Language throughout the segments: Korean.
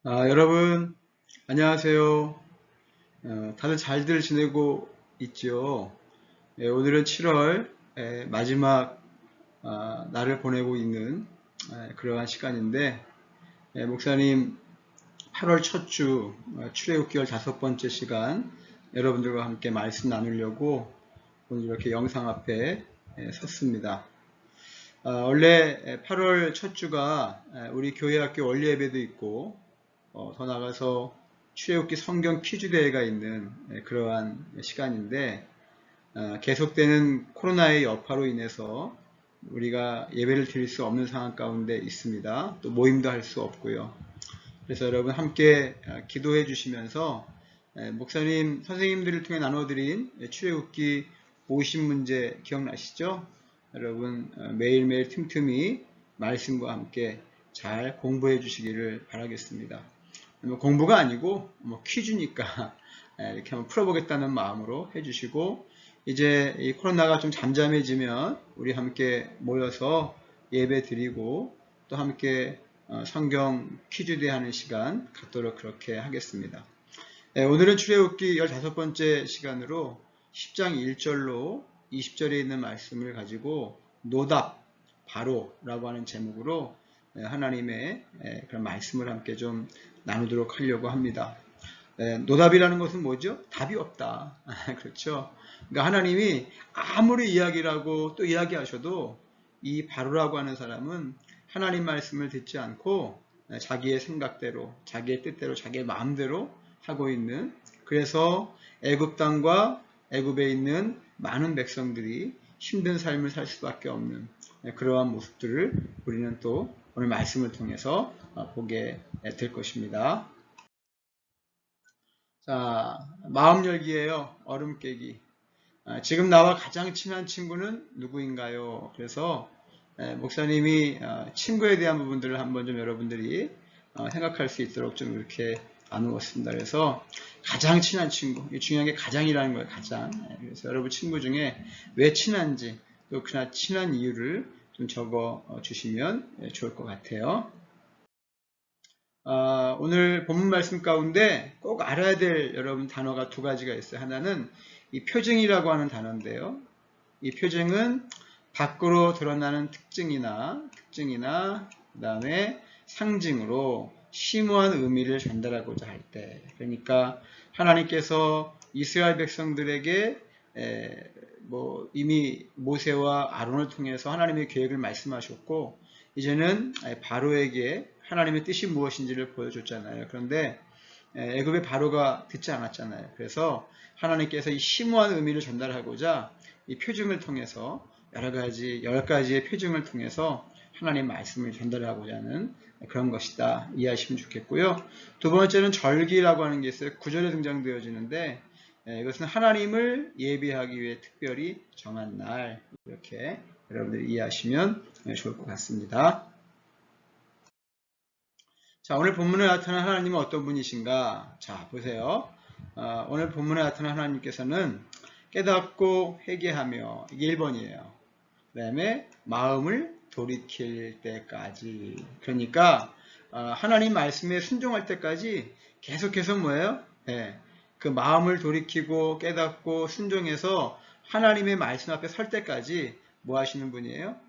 여러분, 안녕하세요. 다들 잘들 지내고 있죠? 오늘은 7월 마지막 날을 보내고 있는 그러한 시간인데, 목사님 8월 첫 주 출애굽기열 5번째 시간 여러분들과 함께 말씀 나누려고 오늘 이렇게 영상 앞에 섰습니다. 원래 8월 첫 주가 우리 교회 학교 원리 예배도 있고 더 나아가서 출애굽기 성경 퀴즈 대회가 있는 그러한 시간인데 계속되는 코로나의 여파로 인해서 우리가 예배를 드릴 수 없는 상황 가운데 있습니다. 또 모임도 할 수 없고요. 그래서 여러분 함께 기도해 주시면서 목사님 선생님들을 통해 나눠드린 출애굽기 50문제 기억나시죠? 여러분 매일매일 틈틈이 말씀과 함께 잘 공부해 주시기를 바라겠습니다. 공부가 아니고 퀴즈니까 이렇게 한번 풀어보겠다는 마음으로 해주시고, 이제 이 코로나가 좀 잠잠해지면 우리 함께 모여서 예배 드리고 또 함께 성경 퀴즈 대하는 시간 갖도록 그렇게 하겠습니다. 오늘은 출애굽기 15번째 시간으로 10장 1절로 20절에 있는 말씀을 가지고 노답, 바로라고 하는 제목으로 하나님의 그런 말씀을 함께 좀 나누도록 하려고 합니다. 노답이라는 것은 뭐죠? 답이 없다. 그렇죠? 그러니까 하나님이 아무리 이야기를 하고 또 이야기하셔도 이 바로라고 하는 사람은 하나님 말씀을 듣지 않고 자기의 생각대로, 자기의 뜻대로, 자기의 마음대로 하고 있는, 그래서 애굽 땅과 애굽에 있는 많은 백성들이 힘든 삶을 살 수밖에 없는 그러한 모습들을 우리는 또 오늘 말씀을 통해서 보게 될 것입니다. 자, 마음 열기예요. 얼음 깨기. 지금 나와 가장 친한 친구는 누구인가요? 그래서 목사님이 친구에 대한 부분들을 한번 좀 여러분들이 생각할 수 있도록 좀 이렇게 나누었습니다. 그래서 가장 친한 친구, 중요한 게 가장이라는 거예요. 가장. 그래서 여러분 친구 중에 왜 친한지, 또 그나 친한 이유를 좀 적어 주시면 좋을 것 같아요. 오늘 본문 말씀 가운데 꼭 알아야 될 여러분 단어가 두 가지가 있어요. 하나는 이 표징이라고 하는 단어인데요. 이 표징은 밖으로 드러나는 특징이나 그 다음에 상징으로 심오한 의미를 전달하고자 할 때, 그러니까 하나님께서 이스라엘 백성들에게 이미 모세와 아론을 통해서 하나님의 계획을 말씀하셨고, 이제는 바로에게 하나님의 뜻이 무엇인지를 보여줬잖아요. 그런데 애굽의 바로가 듣지 않았잖아요. 그래서 하나님께서 이 심오한 의미를 전달하고자 이 표징을 통해서 여러 가지의 표징을 통해서 하나님 말씀을 전달하고자 하는 그런 것이다. 이해하시면 좋겠고요. 두 번째는 절기라고 하는 게 있어요. 9절에 등장되어지는데 이것은 하나님을 예비하기 위해 특별히 정한 날, 이렇게 여러분들이 이해하시면 좋을 것 같습니다. 자, 오늘 본문에 나타난 하나님은 어떤 분이신가? 자, 보세요. 오늘 본문에 나타난 하나님께서는 깨닫고 회개하며, 이게 1번이에요. 그 다음에 마음을 돌이킬 때까지. 그러니까 하나님 말씀에 순종할 때까지 계속해서 뭐예요? 그 마음을 돌이키고 깨닫고 순종해서 하나님의 말씀 앞에 설 때까지 뭐 하시는 분이에요?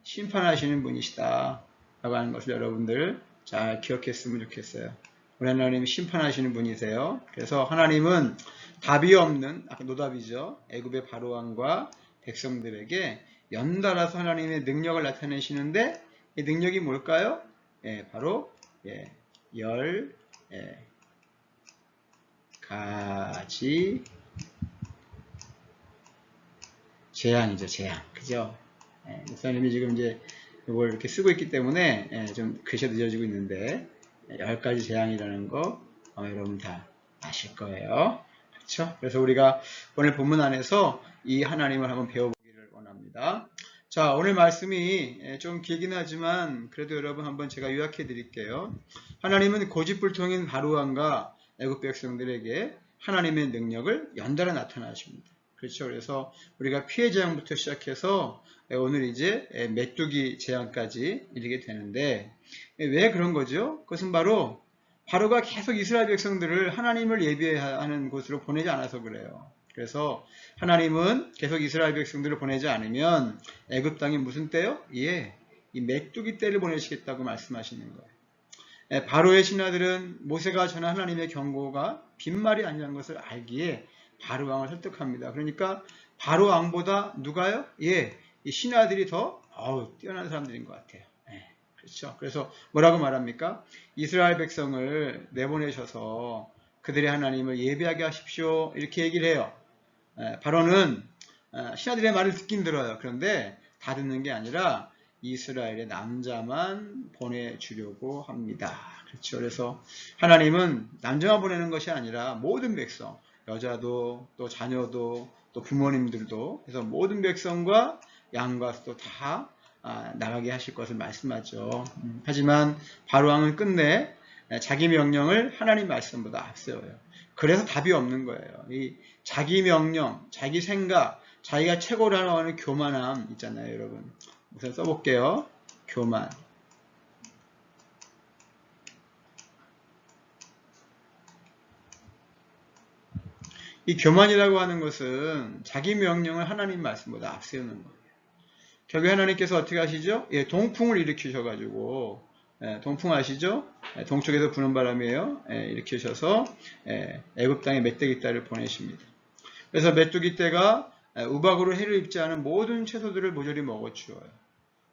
심판하시는 분이시다 라고 하는 것을 여러분들 잘 기억했으면 좋겠어요. 우리 하나님이 심판하시는 분이세요. 그래서 하나님은 답이 없는, 아까 노답이죠. 애굽의 바로왕과 백성들에게 연달아서 하나님의 능력을 나타내시는데, 이 능력이 뭘까요? 바로 10가지 재앙이죠. 재앙. 그죠? 목사님이 지금 이제 이걸 이렇게 쓰고 있기 때문에 좀 글씨 늦어지고 있는데 10가지 재앙이라는 거 여러분 다 아실 거예요. 그렇죠? 그래서 우리가 오늘 본문 안에서 이 하나님을 한번 배워보기를 원합니다. 자, 오늘 말씀이 좀 길긴 하지만 그래도 여러분 한번 제가 요약해 드릴게요. 하나님은 고집불통인 바로왕과 애굽 백성들에게 하나님의 능력을 연달아 나타나십니다. 그렇죠. 그래서 우리가 피해 재앙부터 시작해서 오늘 이제 메뚜기 재앙까지 이르게 되는데, 왜 그런 거죠? 그것은 바로 바로가 계속 이스라엘 백성들을 하나님을 예배하는 곳으로 보내지 않아서 그래요. 그래서 하나님은 계속 이스라엘 백성들을 보내지 않으면 애굽 땅이 무슨 때요? 예, 이 메뚜기 때를 보내시겠다고 말씀하시는 거예요. 바로의 신하들은 모세가 전한 하나님의 경고가 빈말이 아니라는 것을 알기에 바로 왕을 설득합니다. 그러니까 바로 왕보다 누가요? 예, 이 신하들이 더 뛰어난 사람들인 것 같아요. 그렇죠. 그래서 뭐라고 말합니까? 이스라엘 백성을 내보내셔서 그들의 하나님을 예배하게 하십시오. 이렇게 얘기를 해요. 바로는 신하들의 말을 듣긴 들어요. 그런데 다 듣는 게 아니라 이스라엘의 남자만 보내주려고 합니다. 그렇죠. 그래서 하나님은 남자만 보내는 것이 아니라 모든 백성, 여자도 또 자녀도 또 부모님들도, 그래서 모든 백성과 양과 소도 다 나가게 하실 것을 말씀하죠. 하지만 바로왕은 끝내 자기 명령을 하나님 말씀보다 앞세워요. 그래서 답이 없는 거예요. 이 자기 명령, 자기 생각, 자기가 최고라고 하는 교만함 있잖아요, 여러분. 우선 써볼게요. 교만. 이 교만이라고 하는 것은 자기 명령을 하나님 말씀보다 앞세우는 거예요. 결국 하나님께서 어떻게 하시죠? 예, 동풍을 일으키셔가지고, 동풍 아시죠? 동쪽에서 부는 바람이에요. 일으키셔서 애굽 땅에 메뚜기 떼를 보내십니다. 그래서 메뚜기 떼가 우박으로 해를 입지 않은 모든 채소들을 모조리 먹어치워요.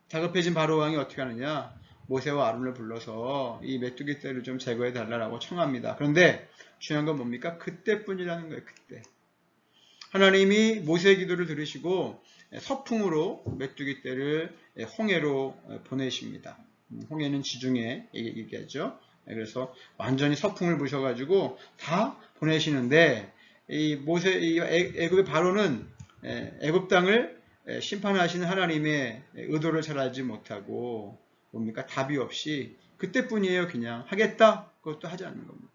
다급해진 바로 왕이 어떻게 하느냐? 모세와 아론을 불러서 이 메뚜기 떼를 좀 제거해 달라고 청합니다. 그런데 중요한 건 뭡니까? 그때뿐이라는 거예요. 그때. 하나님이 모세의 기도를 들으시고 서풍으로 메뚜기 떼를 홍해로 보내십니다. 홍해는 지중해 얘기하죠. 그래서 완전히 서풍을 부셔가지고 다 보내시는데 이 모세, 이 애굽의 바로는 애굽 땅을 심판하시는 하나님의 의도를 잘 알지 못하고 뭡니까? 답이 없이 그때뿐이에요. 그냥 하겠다? 그것도 하지 않는 겁니다.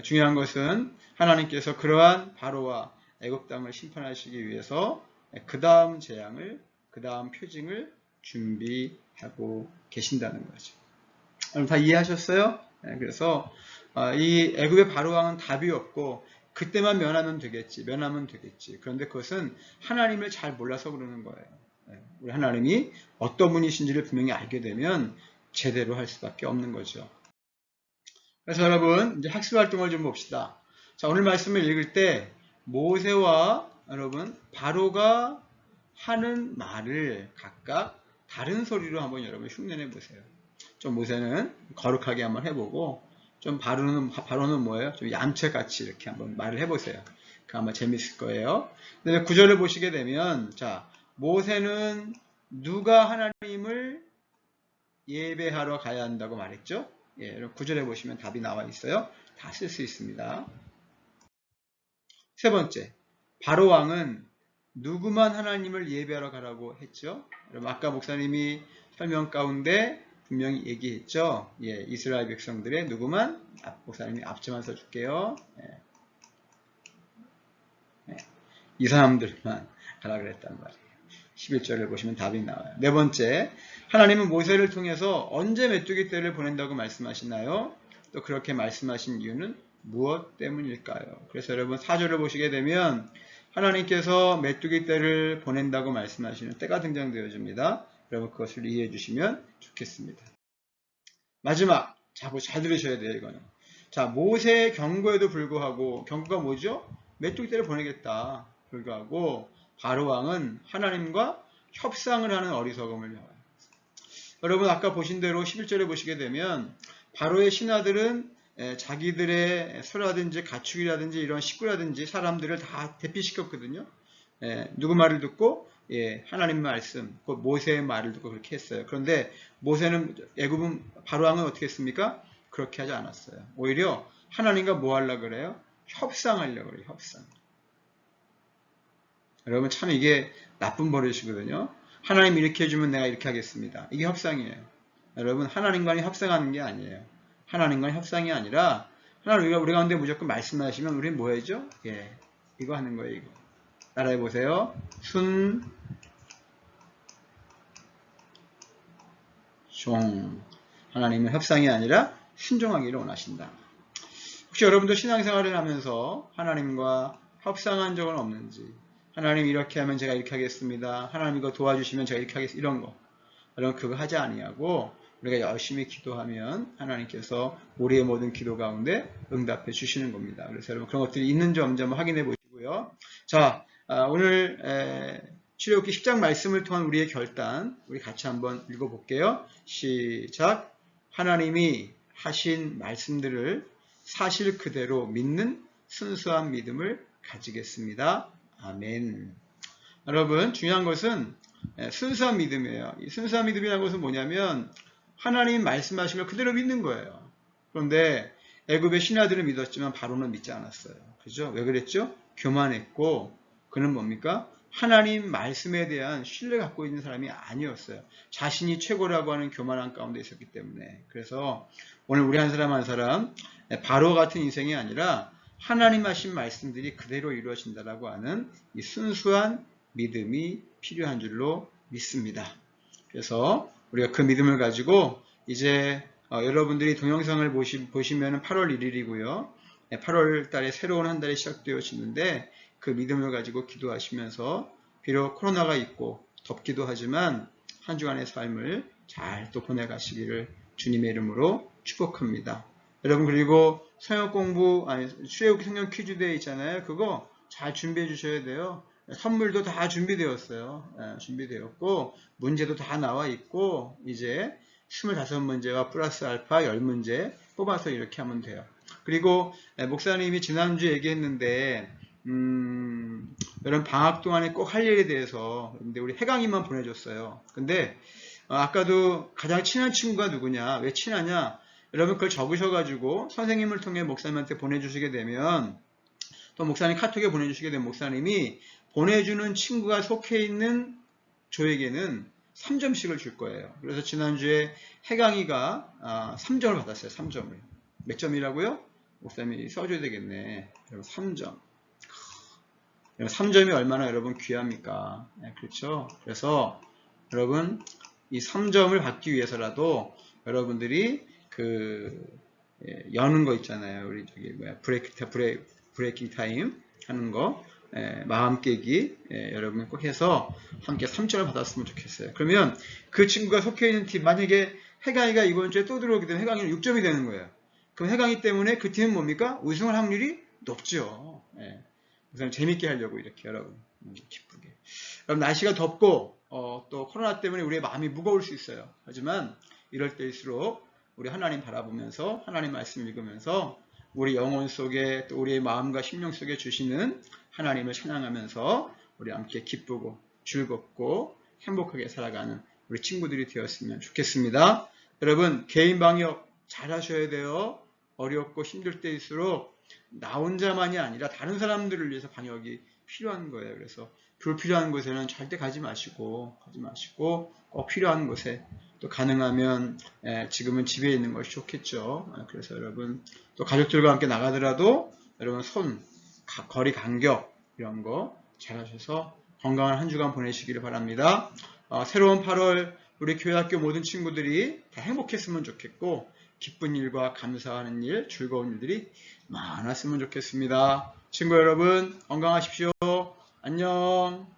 중요한 것은 하나님께서 그러한 바로와 애굽 땅을 심판하시기 위해서 그 다음 재앙을, 그 다음 표징을 준비하고 계신다는 거죠. 여러분 다 이해하셨어요? 그래서 이 애굽의 바로 왕은 답이 없고 그때만 면하면 되겠지. 그런데 그것은 하나님을 잘 몰라서 그러는 거예요. 우리 하나님이 어떤 분이신지를 분명히 알게 되면 제대로 할 수밖에 없는 거죠. 그래서 여러분 이제 학습 활동을 좀 봅시다. 자, 오늘 말씀을 읽을 때 모세와 여러분 바로가 하는 말을 각각 다른 소리로 한번 여러분 흉내내 보세요. 좀 모세는 거룩하게 한번 해보고 좀 바로는 뭐예요? 좀 얌체같이 이렇게 한번 말을 해보세요. 그 아마 재밌을 거예요. 근데 구절을 보시게 되면 자, 모세는 누가 하나님을 예배하러 가야 한다고 말했죠? 예, 구절에 보시면 답이 나와 있어요. 다 쓸 수 있습니다. 세 번째, 바로 왕은 누구만 하나님을 예배하러 가라고 했죠? 여러분 아까 목사님이 설명 가운데 분명히 얘기했죠? 예, 이스라엘 백성들의 누구만? 목사님이 앞치만 써줄게요. 이 사람들만 가라 그랬단 말이에요. 11절을 보시면 답이 나와요. 네 번째, 하나님은 모세를 통해서 언제 메뚜기 떼를 보낸다고 말씀하시나요? 또 그렇게 말씀하신 이유는 무엇 때문일까요? 그래서 여러분 4절을 보시게 되면 하나님께서 메뚜기 떼를 보낸다고 말씀하시는 때가 등장되어집니다. 여러분 그것을 이해해 주시면 좋겠습니다. 마지막, 자, 잘 들으셔야 돼요, 이거는. 자, 모세의 경고에도 불구하고, 경고가 뭐죠? 메뚜기 떼를 보내겠다. 불구하고, 바로왕은 하나님과 협상을 하는 어리석음을 해요. 여러분, 아까 보신 대로 11절에 보시게 되면, 바로의 신하들은 자기들의 소라든지 가축이라든지 이런 식구라든지 사람들을 다 대피시켰거든요. 누구 말을 듣고? 예, 하나님 말씀, 그 모세의 말을 듣고 그렇게 했어요. 그런데 모세는 애굽은 바로왕은 어떻게 했습니까? 그렇게 하지 않았어요. 오히려 하나님과 뭐 하려고 그래요? 협상하려고 그래요. 협상. 여러분 참 이게 나쁜 버릇이거든요. 하나님 이렇게 해주면 내가 이렇게 하겠습니다. 이게 협상이에요. 여러분 하나님과는 협상하는 게 아니에요. 하나님과는 협상이 아니라 하나님 우리 가운데 무조건 말씀하시면 우리는 뭐 해야죠? 예, 이거 하는 거예요. 이거. 따라해 보세요. 순종. 하나님은 협상이 아니라 순종하기를 원하신다. 혹시 여러분도 신앙생활을 하면서 하나님과 협상한 적은 없는지, 하나님 이렇게 하면 제가 이렇게 하겠습니다. 하나님 이거 도와주시면 제가 이렇게 하겠습니다. 이런 거. 여러분 그거 하지 아니하고 우리가 열심히 기도하면 하나님께서 우리의 모든 기도 가운데 응답해 주시는 겁니다. 그래서 여러분 그런 것들이 있는지 없는지 한번 확인해 보시고요. 자, 오늘 출애굽기 10장 말씀을 통한 우리의 결단, 우리 같이 한번 읽어볼게요. 시작. 하나님이 하신 말씀들을 사실 그대로 믿는 순수한 믿음을 가지겠습니다. 아멘. 여러분 중요한 것은 순수한 믿음이에요. 이 순수한 믿음이라는 것은 뭐냐면 하나님 말씀하신 걸 그대로 믿는 거예요. 그런데 애굽의 신하들은 믿었지만 바로는 믿지 않았어요. 그죠? 왜 그랬죠? 교만했고 그는 뭡니까? 하나님 말씀에 대한 신뢰 갖고 있는 사람이 아니었어요. 자신이 최고라고 하는 교만한 가운데 있었기 때문에. 그래서 오늘 우리 한 사람 한 사람 바로 같은 인생이 아니라 하나님 하신 말씀들이 그대로 이루어진다라고 하는 이 순수한 믿음이 필요한 줄로 믿습니다. 그래서 우리가 그 믿음을 가지고 이제 여러분들이 동영상을 보시면 8월 1일이고요. 8월 달에 새로운 한 달이 시작되어지는데 그 믿음을 가지고 기도하시면서 비록 코로나가 있고 덥기도 하지만 한 주간의 삶을 잘 또 보내가시기를 주님의 이름으로 축복합니다. 여러분 그리고 성역 공부, 출애굽기 성경 퀴즈대회 있잖아요. 그거 잘 준비해 주셔야 돼요. 선물도 다 준비되었어요. 준비되었고 문제도 다 나와 있고 이제 25문제와 플러스 알파 10문제 뽑아서 이렇게 하면 돼요. 그리고 목사님이 지난주에 얘기했는데 여러분 방학 동안에 꼭 할 일에 대해서 근데 우리 해강이만 보내줬어요. 근데 아까도 가장 친한 친구가 누구냐? 왜 친하냐? 여러분 그걸 적으셔가지고 선생님을 통해 목사님한테 보내주시게 되면 또 목사님 카톡에 보내주시게 되면 목사님이 보내주는 친구가 속해 있는 조에게는 3점씩을 줄 거예요. 그래서 지난주에 해강이가 3점을 받았어요. 3점을. 몇 점이라고요? 목사님이 써줘야 되겠네. 여러분 3점. 3점이 얼마나 여러분 귀합니까? 네, 그렇죠? 그래서 여러분 이 3점을 받기 위해서라도 여러분들이 여는 거 있잖아요. 우리 저기 브레이킹 타임 하는 거. 마음 깨기 여러분 꼭 해서 함께 3점을 받았으면 좋겠어요. 그러면 그 친구가 속해 있는 팀 만약에 해강이가 이번 주에 또 들어오게 되면 해강이는 6점이 되는 거예요. 그럼 해강이 때문에 그 팀은 뭡니까? 우승할 확률이 높죠. 우선 재밌게 하려고 이렇게 여러분 기쁘게. 그럼 날씨가 덥고 또 코로나 때문에 우리의 마음이 무거울 수 있어요. 하지만 이럴 때일수록 우리 하나님 바라보면서 하나님 말씀 읽으면서 우리 영혼 속에 또 우리의 마음과 심령 속에 주시는 하나님을 찬양하면서 우리 함께 기쁘고 즐겁고 행복하게 살아가는 우리 친구들이 되었으면 좋겠습니다. 여러분 개인 방역 잘 하셔야 돼요. 어렵고 힘들 때일수록 나 혼자만이 아니라 다른 사람들을 위해서 방역이 필요한 거예요. 그래서 불필요한 곳에는 절대 가지 마시고 꼭 필요한 곳에 또 가능하면 지금은 집에 있는 것이 좋겠죠. 그래서 여러분 또 가족들과 함께 나가더라도 여러분 거리 간격 이런 거 잘 하셔서 건강한 한 주간 보내시기를 바랍니다. 새로운 8월 우리 교회학교 모든 친구들이 다 행복했으면 좋겠고 기쁜 일과 감사하는 일, 즐거운 일들이 많았으면 좋겠습니다. 친구 여러분 건강하십시오. 안녕.